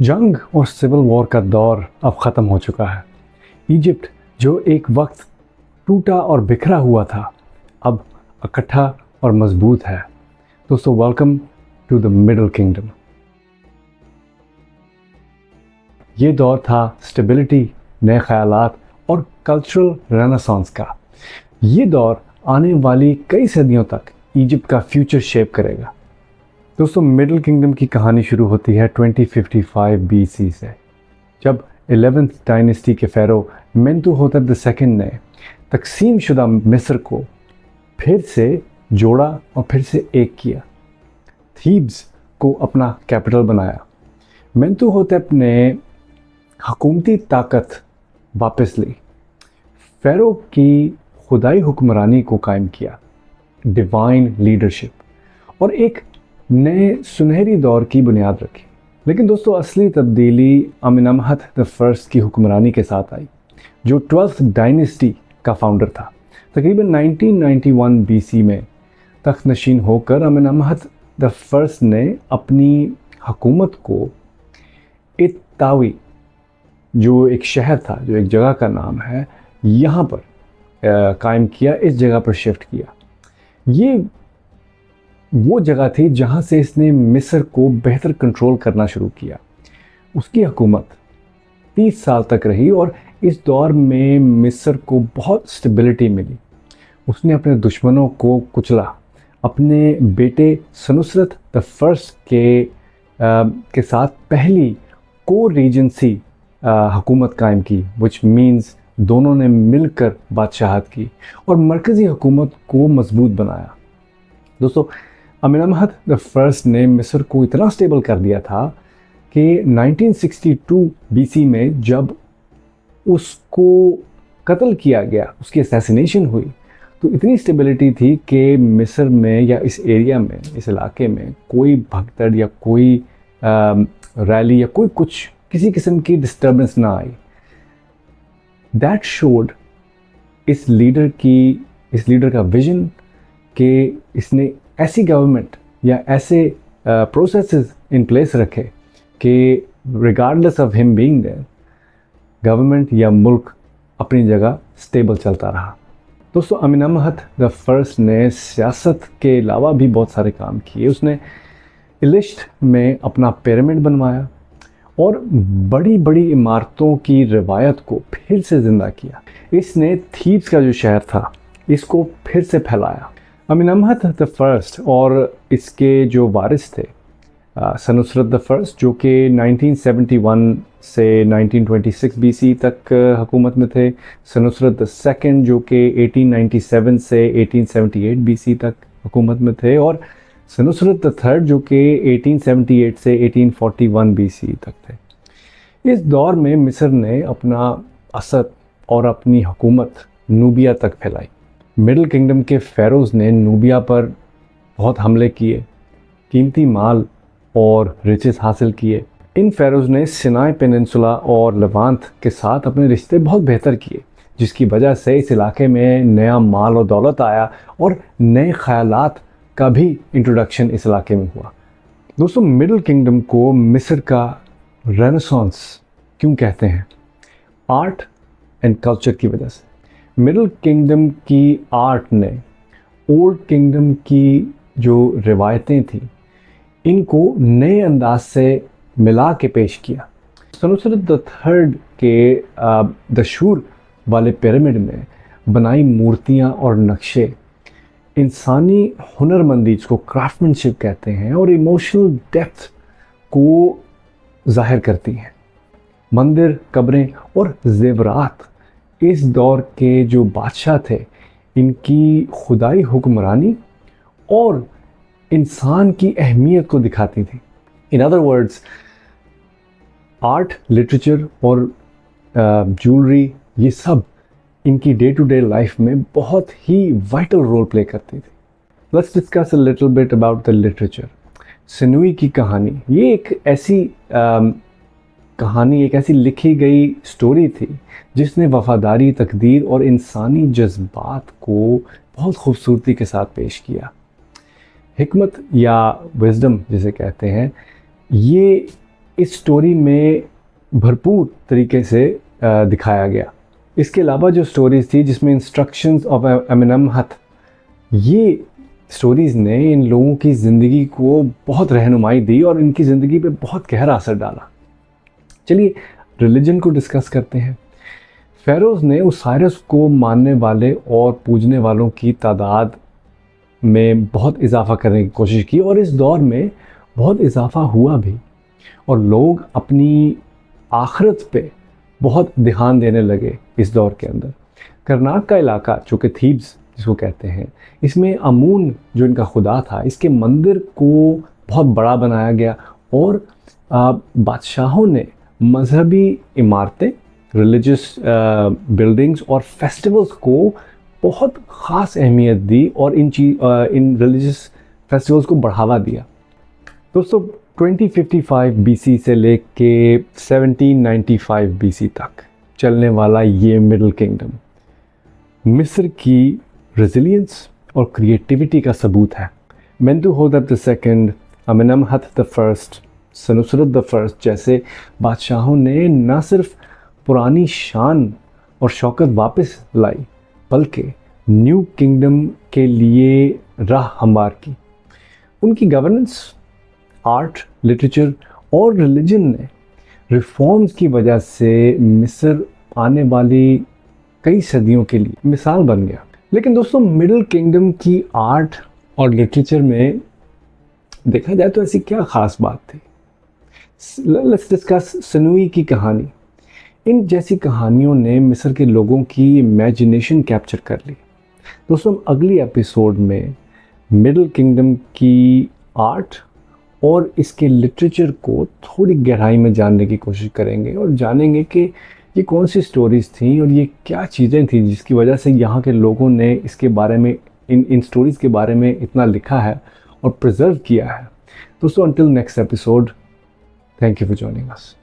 जंग और civil war का दौर अब ख़त्म हो चुका है। इजिप्ट जो एक वक्त टूटा और बिखरा हुआ था, अब इकट्ठा और मजबूत है। दोस्तों, welcome to the Middle Kingdom. ये दौर था स्टेबिलिटी, नए ख्यालात और कल्चरल रेनेसांस का। ये दौर आने वाली कई सदियों तक इजिप्ट का फ्यूचर शेप करेगा। दोस्तों, मिडिल किंगडम की कहानी शुरू होती है 2055 BC से, जब 11th डायनेस्टी के फ़ेरो मेंतुहोतप II ने तकसीम शुदा मिस्र को फिर से जोड़ा और फिर से एक किया। थीब्स को अपना कैपिटल बनाया। मेंतुहोतप ने हुकूमती ताकत वापस ली, फ़ेरो की खुदाई हुक्मरानी को कायम किया, डिवाइन लीडरशिप, और एक नए सुनहरी दौर की बुनियाद रखी। लेकिन दोस्तों, असली तब्दीली अमेनमहत I की हुक्मरानी के साथ आई, जो 12th डायनेस्टी का फाउंडर था। तकरीबन 1991 BC में तख्त नशीन होकर अमेनमहत I ने अपनी हुकूमत को इत्तावी, जो एक शहर था, जो एक जगह का नाम है, यहाँ पर कायम किया, इस जगह पर शिफ्ट किया। ये वो जगह थी जहाँ से इसने मिस्र को बेहतर कंट्रोल करना शुरू किया। उसकी हुकूमत 30 साल तक रही और इस दौर में मिस्र को बहुत स्टेबिलिटी मिली। उसने अपने दुश्मनों को कुचला, अपने बेटे सनुसरत I के साथ पहली को रीजेंसी हुकूमत कायम की, विच मीन्स दोनों ने मिलकर बादशाहत की और मरकज़ी हुकूमत को मजबूत बनाया। दोस्तों, अमेनमहत I ने मिस्र को इतना स्टेबल कर दिया था कि 1962 BC में जब उसको कत्ल किया गया, उसकी असैसिनेशन हुई, तो इतनी स्टेबिलिटी थी कि मिस्र में या इस एरिया में, इस इलाके में कोई भगदड़ या कोई रैली या कोई कुछ किसी किस्म की डिस्टर्बेंस ना आई। दैट शोड इस लीडर का विजन कि इसने ऐसी गवर्नमेंट या ऐसे प्रोसेसेस इन प्लेस रखे कि regardless of him being there, government या मुल्क अपनी जगह स्टेबल चलता रहा। दोस्तों, अमेनमहत I ने सियासत के अलावा भी बहुत सारे काम किए। उसने इलिश्त में अपना पिरामिड बनवाया और बड़ी बड़ी इमारतों की रिवायत को फिर से ज़िंदा किया। इसने थीब्स का जो शहर था, इसको फिर से फैलाया। अमेनमहत I और इसके जो वारिस थे, सनुसरत I, जो कि 1971 से 1926 BC तक हुकूमत में थे, सनुसरत II जो कि 1897 से 1878 BC तक हुकूमत में थे, और सनुसरत III जो कि 1878 से 1841 BC तक थे। इस दौर में मिस्र ने अपना असर और अपनी हुकूमत नूबिया तक फैलाई। मिडिल किंगडम के फ़ेरोज़ ने नूबिया पर बहुत हमले किए, कीमती माल और रिचेस हासिल किए। इन फ़ेरोज़ ने सिनाई पेनिनसुला और लवांत के साथ अपने रिश्ते बहुत बेहतर किए, जिसकी वजह से इस इलाके में नया माल और दौलत आया और नए ख़यालात का भी इंट्रोडक्शन इस इलाके में हुआ। दोस्तों, मिडिल किंगडम को मिस्र का रेनेसांस क्यों कहते हैं? आर्ट एंड कल्चर की वजह से। मिडिल किंगडम की आर्ट ने ओल्ड किंगडम की जो रिवायतें थी, इनको नए अंदाज से मिला के पेश किया। सनुसरत III के दशूर वाले पिरामिड में बनाई मूर्तियाँ और नक्शे इंसानी हुनरमंदी, जिसको क्राफ्टमैनशिप कहते हैं, और इमोशनल डेप्थ को ज़ाहिर करती हैं। मंदिर, कब्रें और ज़ेवरात इस दौर के जो बादशाह थे, इनकी खुदाई हुक्मरानी और इंसान की अहमियत को दिखाती थी। In other words, art, literature और ज्वेलरी, ये सब इनकी डे टू डे लाइफ में बहुत ही वाइटल रोल प्ले करती थी। Let's discuss a little bit about the literature. सिनुई की कहानी, ये एक ऐसी कहानी, एक ऐसी लिखी गई स्टोरी थी जिसने वफ़ादारी, तकदीर और इंसानी जज्बात को बहुत खूबसूरती के साथ पेश किया। हिकमत या विजडम जिसे कहते हैं, ये इस स्टोरी में भरपूर तरीके से दिखाया गया। इसके अलावा जो स्टोरीज़ थी जिसमें इंस्ट्रक्शंस ऑफ अमिनमहत, ये स्टोरीज़ ने इन लोगों की ज़िंदगी को बहुत रहनुमाई दी और इनकी ज़िंदगी पे बहुत गहरा असर डाला। चलिए रिलीजन को डिस्कस करते हैं। फ़ेरोज़ ने ओसाइरस को मानने वाले और पूजने वालों की तादाद में बहुत इजाफा करने की कोशिश की और इस दौर में बहुत इजाफा हुआ भी, और लोग अपनी आखिरत पे बहुत ध्यान देने लगे इस दौर के अंदर। करनाक का इलाका जो कि थीब्स जिसको कहते हैं, इसमें अमून जो इनका खुदा था, इसके मंदिर को बहुत बड़ा बनाया गया और बादशाहों ने मजहबी इमारतें, रिलीजियस बिल्डिंग्स और फेस्टिवल्स को बहुत ख़ास अहमियत दी और इन रिलीजियस फेस्टिवल्स को बढ़ावा दिया। दोस्तों 2055 BC से लेके 1795 BC तक चलने वाला ये मिडिल किंगडम मिस्र की रेजिलियंस और क्रिएटिविटी का सबूत है। मेंतुहोतप II, अमेनमहत I, सनुसरत I जैसे बादशाहों ने न सिर्फ पुरानी शान और शौकत वापस लाई, बल्कि न्यू किंगडम के लिए राह हमवार की। उनकी गवर्नेंस, आर्ट, लिटरेचर और रिलीजन ने रिफॉर्म्स की वजह से मिस्र आने वाली कई सदियों के लिए मिसाल बन गया। लेकिन दोस्तों मिडिल किंगडम की आर्ट और लिटरेचर में देखा जाए तो ऐसी क्या ख़ास बात थी? लेट्स डिस्कस सनूई की कहानी। इन जैसी कहानियों ने मिस्र के लोगों की इमेजिनेशन कैप्चर कर ली। दोस्तों हम अगली एपिसोड में मिडिल किंगडम की आर्ट और इसके लिटरेचर को थोड़ी गहराई में जानने की कोशिश करेंगे और जानेंगे कि ये कौन सी स्टोरीज़ थी और ये क्या चीज़ें थी जिसकी वजह से यहाँ के लोगों ने इसके बारे में, इन स्टोरीज़ के बारे में इतना लिखा है और प्रिजर्व किया है। दोस्तों until next episode, thank you for joining us.